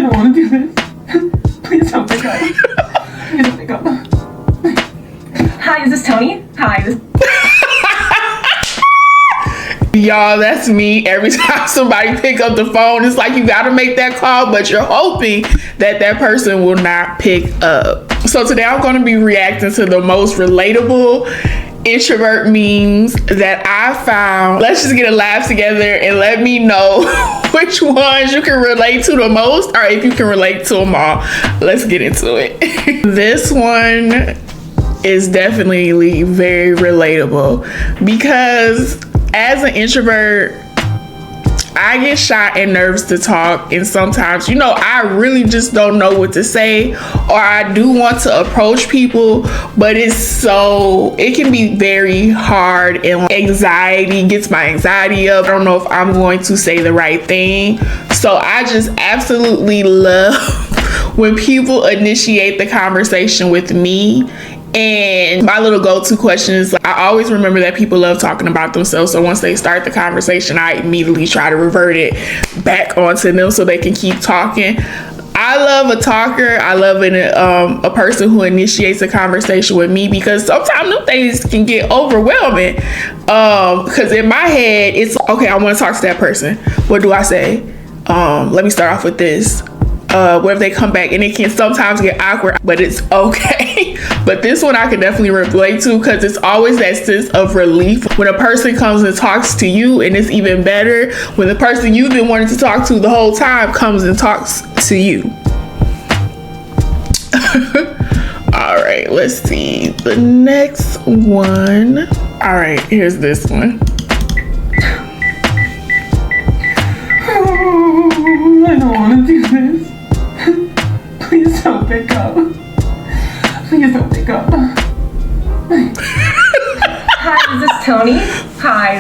don't want to do this. Please don't pick up. Please don't pick up. Hi, is this Tony? Hi, Y'all, that's me. Every time somebody pick up the phone, it's like you gotta make that call, but you're hoping that that person will not pick up. So today I'm gonna be reacting to the most relatable introvert memes that I found. Let's just get a laugh together and let me know which ones you can relate to the most, or if you can relate to them all. Let's get into it. This one is definitely very relatable because as an introvert, I get shy and nervous to talk, and sometimes, I really just don't know what to say, or I do want to approach people, but it can be very hard, and anxiety gets my anxiety up. I don't know if I'm going to say the right thing. So I just absolutely love when people initiate the conversation with me. And my little go-to question is, I always remember that people love talking about themselves. So once they start the conversation, I immediately try to revert it back onto them so they can keep talking. I love a talker. I love a person who initiates a conversation with me, because sometimes them things can get overwhelming. Because in my head, it's okay, I want to talk to that person. What do I say? Let me start off with this. What if they come back? And it can sometimes get awkward, but it's okay. But this one I can definitely relate to, because it's always that sense of relief when a person comes and talks to you, and it's even better when the person you've been wanting to talk to the whole time comes and talks to you. All right, let's see the next one. All right, here's this one. I don't want to do this. Please don't pick up. Please don't pick up. Hi, is this Tony? Hi,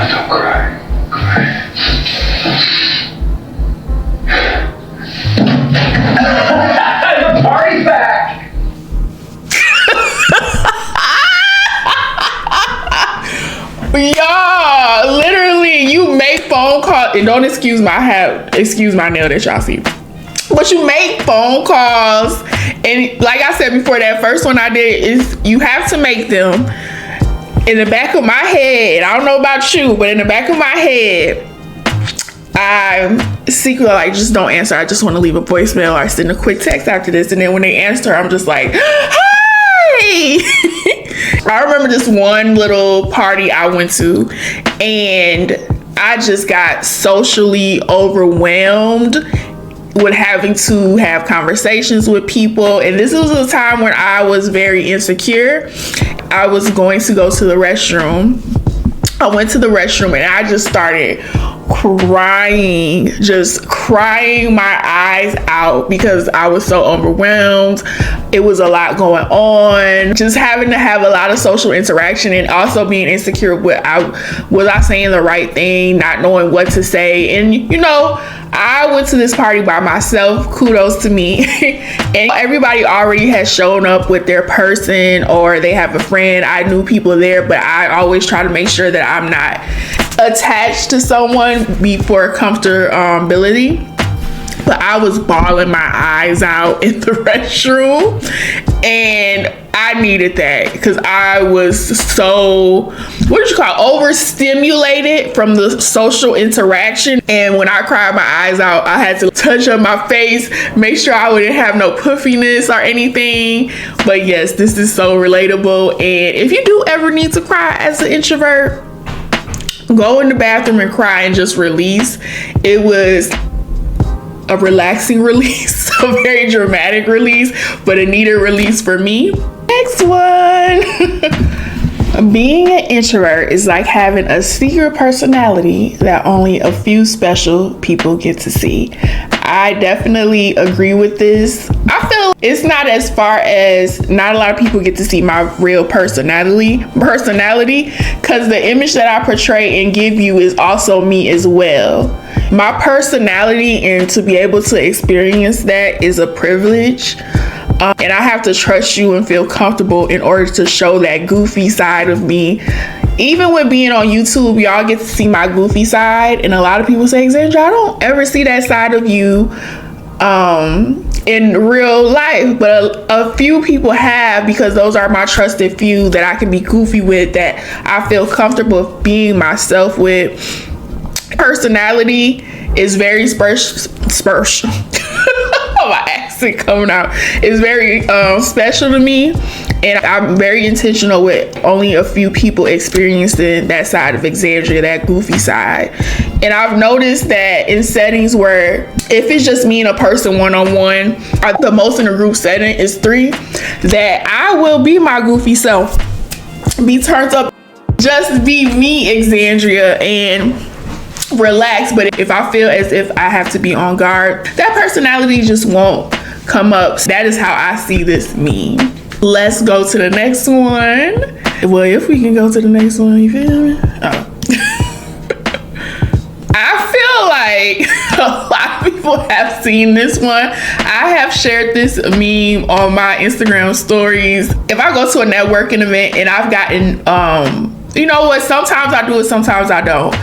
Don't cry. The party's back! Y'all, literally, you make phone calls, and don't excuse my nail that y'all see, but you make phone calls, and like I said before, that first one I did is you have to make them. In the back of my head, I don't know about you, but in the back of my head, I'm secretly just don't answer. I just want to leave a voicemail or send a quick text after this, and then when they answer, I'm just like, hi. I remember this one little party I went to, and I just got socially overwhelmed with having to have conversations with people. And this was a time when I was very insecure. I was going to go to the restroom. I went to the restroom and I just started crying my eyes out because I was so overwhelmed. It was a lot going on, just having to have a lot of social interaction, and also being insecure was I saying the right thing, not knowing what to say. And I went to this party by myself, kudos to me. And everybody already has shown up with their person, or they have a friend. I knew people there, but I always try to make sure that I'm not attached to someone before comfortability. But I was bawling my eyes out in the restroom, and I needed that because I was so, overstimulated from the social interaction. And when I cried my eyes out, I had to touch up my face, make sure I wouldn't have no puffiness or anything. But yes, this is so relatable. And if you do ever need to cry as an introvert, go in the bathroom and cry and just release. It was a relaxing release, a very dramatic release, but a needed release for me. Next one. Being an introvert is like having a secret personality that only a few special people get to see. I definitely agree with this. I feel it's not as far as not a lot of people get to see my real personality, because the image that I portray and give you is also me as well. My personality, and to be able to experience that is a privilege. And I have to trust you and feel comfortable in order to show that goofy side of me even with being on YouTube, y'all get to see my goofy side, and a lot of people say, Xandra, I don't ever see that side of you in real life, but a few people have, because those are my trusted few that I can be goofy with, that I feel comfortable being myself with. Personality is very my accent coming out is very special to me, and I'm very intentional with only a few people experiencing that side of Xandria, that goofy side. And I've noticed that in settings where if it's just me and a person one-on-one, or the most in a group setting is 3, that I will be my goofy self, be turned up, just be me, Xandria, and relax. But if I feel as if I have to be on guard, that personality just won't come up. That is how I see this meme. Let's go to the next one. Well, if we can go to the next one, you feel me? Oh. I feel like a lot of people have seen this one. I have shared this meme on my Instagram stories. If I go to a networking event and I've gotten, you know what, sometimes I do it, sometimes I don't.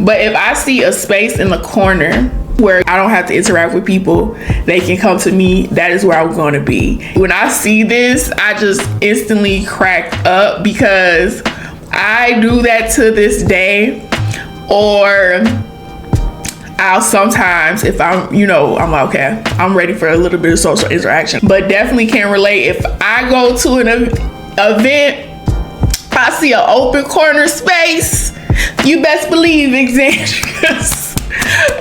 But if I see a space in the corner where I don't have to interact with people, they can come to me, that is where I'm going to be. When I see this, I just instantly crack up, because I do that to this day. Or I'll sometimes, if I'm, I'm like, okay, I'm ready for a little bit of social interaction. But definitely can relate. If I go to an event, I see an open corner space, you best believe Xandria's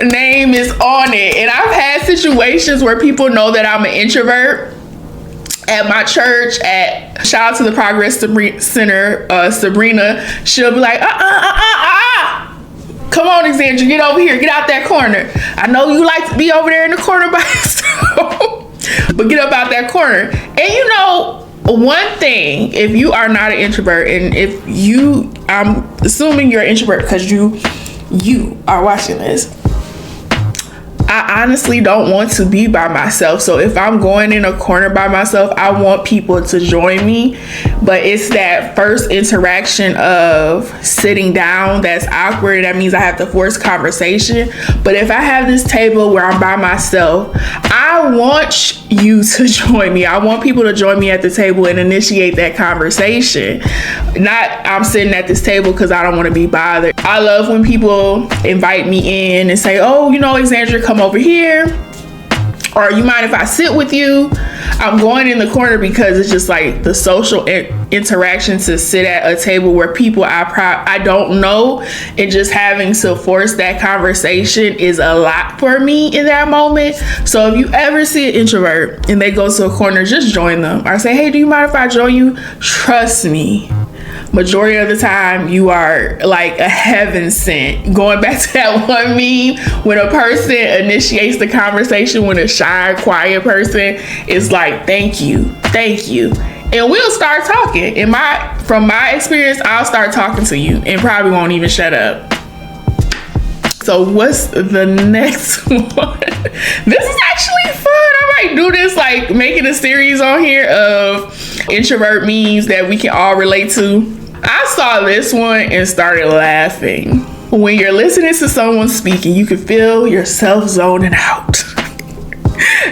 name is on it. And I've had situations where people know that I'm an introvert. At my church, shout out to the Progress Center, Sabrina, she'll be like, come on, Xandria, get over here, get out that corner. I know you like to be over there in the corner by yourself, but get up out that corner. And one thing, if you are not an introvert, and if you, I'm assuming you're an introvert because you are watching this, I honestly don't want to be by myself. So if I'm going in a corner by myself, I want people to join me. But it's that first interaction of sitting down that's awkward. That means I have to force conversation. But if I have this table where I'm by myself, I want you to join me. I want people to join me at the table and initiate that conversation. Not I'm sitting at this table because I don't want to be bothered. I love when people invite me in and say, oh, Xandria, come over here, or you mind if I sit with you? I'm going in the corner because it's just like the social interaction to sit at a table where people I don't know, and just having to force that conversation is a lot for me in that moment. So if you ever see an introvert and they go to a corner, just join them, or say, hey, do you mind if I join you? Trust me, majority of the time you are like a heaven sent. Going back to that one meme, when a person initiates the conversation, when a shy, quiet person is like, thank you, and we'll start talking. From my experience, I'll start talking to you and probably won't even shut up. So what's the next one? This is actually fun. I might do this, like making a series on here of introvert memes that we can all relate to. I saw this one and started laughing. When you're listening to someone speaking, you can feel yourself zoning out.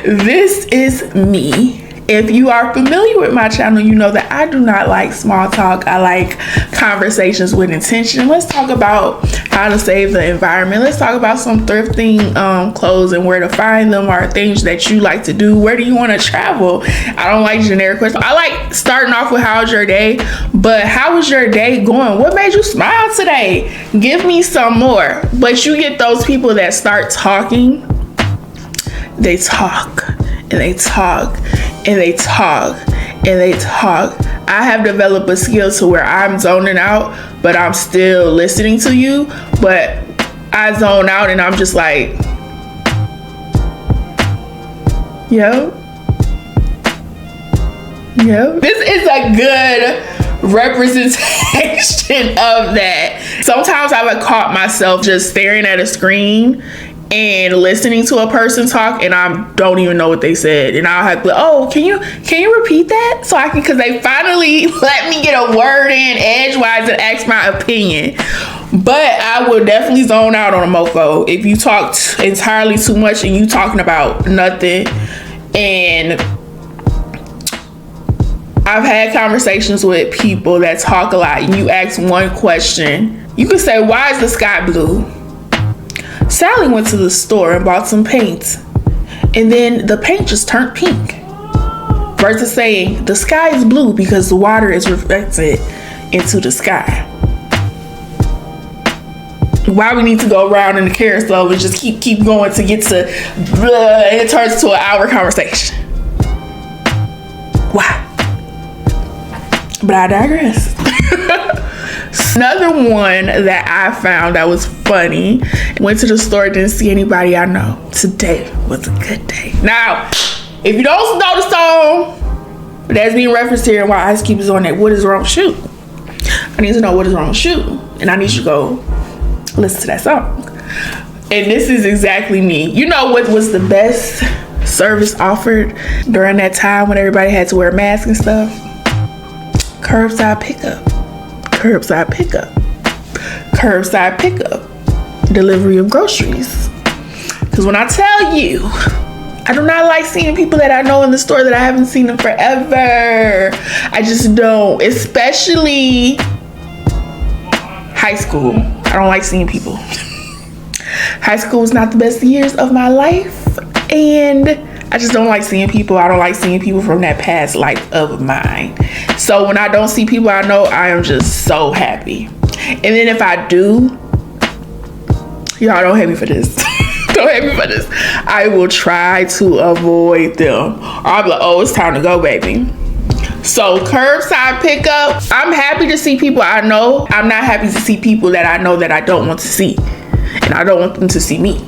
This is me. If you are familiar with my channel, you know that I do not like small talk. I like conversations with intention. Let's talk about how to save the environment. Let's talk about some thrifting clothes and where to find them, or things that you like to do. Where do you want to travel? I don't like generic questions. I like starting off with how's your day, but how was your day going? What made you smile today? Give me some more. But you get those people that start talking. They talk and they talk and they talk and they talk. I have developed a skill to where I'm zoning out, but I'm still listening to you. But I zone out and I'm just like, yo. This is a good representation of that. Sometimes I've caught myself just staring at a screen and listening to a person talk and I don't even know what they said, and I'll have to, oh, can you repeat that so I can, because they finally let me get a word in edgewise and ask my opinion. But I will definitely zone out on a mofo if you talk entirely too much and you talking about nothing. And I've had conversations with people that talk a lot. You ask one question, you can say, why is the sky blue? Sally went to the store and bought some paint, and then the paint just turned pink. Versus saying, the sky is blue because the water is reflected into the sky. Why we need to go around in the carousel and just keep going to get to blah, and it turns to an hour conversation. Why? But I digress. Another one that I found that was funny. Went to the store, didn't see anybody I know. Today was a good day. Now, if you don't know the song that's being referenced here and why Ice Cube is on that, what is wrong with you? I need to know what is wrong with you. And I need you to go listen to that song. And this is exactly me. You know what was the best service offered during that time when everybody had to wear masks and stuff? Curbside pickup. Curbside pickup. Curbside pickup. Delivery of groceries. Because when I tell you, I do not like seeing people that I know in the store that I haven't seen them forever. I just don't. Especially high school. I don't like seeing people. High school was not the best years of my life. And I just don't like seeing people. I don't like seeing people from that past life of mine. So when I don't see people I know, I am just so happy. And then if I do, y'all don't hate me for this. Don't hate me for this. I will try to avoid them. Or I'll be like, oh, it's time to go, baby. So curbside pickup, I'm happy to see people I know. I'm not happy to see people that I know that I don't want to see. And I don't want them to see me.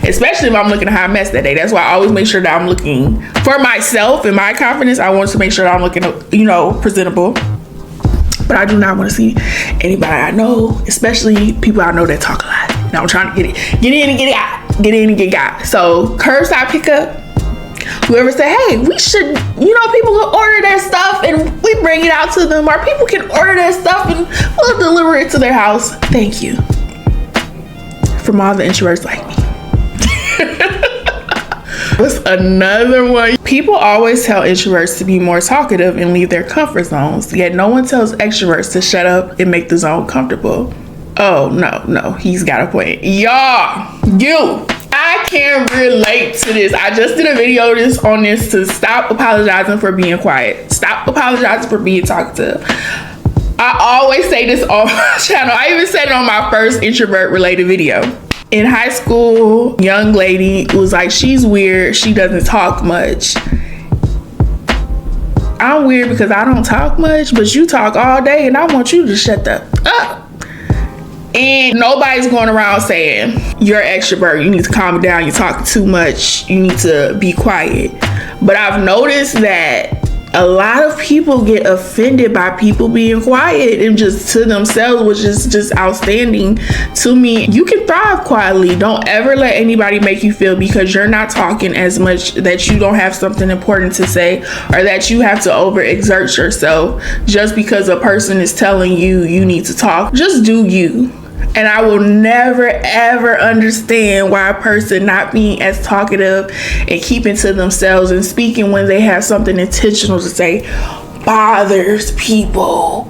Especially if I'm looking a hot mess that day. That's why I always make sure that I'm looking for myself and my confidence. I want to make sure that I'm looking, presentable. But I do not want to see anybody I know, especially people I know that talk a lot. Now I'm trying to get in and get out. Get in and get out. So curbside pickup. Whoever said, hey, we should, people can order their stuff and we bring it out to them, or people can order their stuff and we'll deliver it to their house. Thank you. From all the introverts like me. What's another one? People always tell introverts to be more talkative and leave their comfort zones, yet no one tells extroverts to shut up and make the zone comfortable. Oh, no, he's got a point. Y'all, I can relate to this. I just did a video on this to stop apologizing for being quiet. Stop apologizing for being talkative. I always say this on my channel. I even said it on my first introvert related video. In high school, young lady was like, she's weird. She doesn't talk much. I'm weird because I don't talk much, but you talk all day and I want you to shut the up. And nobody's going around saying, you're an extrovert. You need to calm down. You're talking too much. You need to be quiet. But I've noticed that a lot of people get offended by people being quiet and just to themselves, which is just outstanding to me. You can thrive quietly. Don't ever let anybody make you feel because you're not talking as much that you don't have something important to say, or that you have to overexert yourself just because a person is telling you you need to talk. Just do you. And I will never, ever understand why a person not being as talkative and keeping to themselves and speaking when they have something intentional to say bothers people.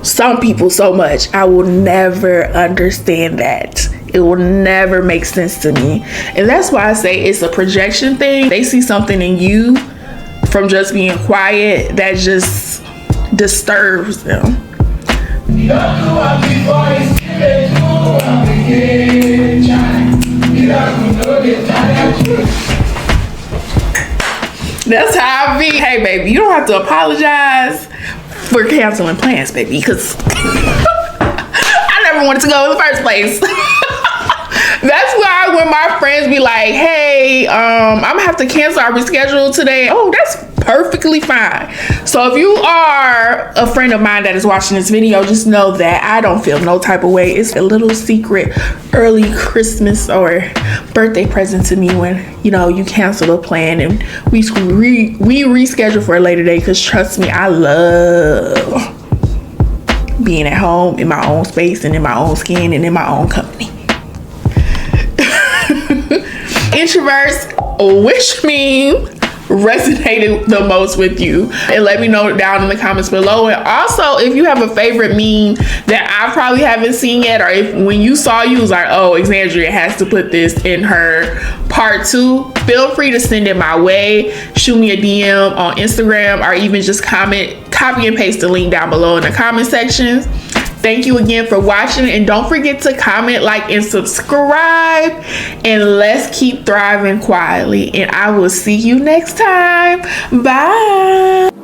Some people so much. I will never understand that. It will never make sense to me. And that's why I say it's a projection thing. They see something in you from just being quiet that just disturbs them. That's how I be. Hey, baby, you don't have to apologize for canceling plans, baby, because I never wanted to go in the first place. That's why when my friends be like, hey, hey, I'm gonna have to cancel our reschedule today. Oh, that's perfectly fine. So if you are a friend of mine that is watching this video, just know that I don't feel no type of way. It's a little secret early Christmas or birthday present to me when, you know, you cancel a plan and we reschedule for a later day, because trust me, I love being at home in my own space and in my own skin and in my own company. Introverts, which meme resonated the most with you? And let me know down in the comments below. And also, if you have a favorite meme that I probably haven't seen yet, or if when you saw, you was like, oh, Exandria has to put this in her part 2, feel free to send it my way. Shoot me a DM on Instagram, or even just comment, copy and paste the link down below in the comment sections. Thank you again for watching, and don't forget to comment, like, and subscribe, and let's keep thriving quietly, and I will see you next time. Bye.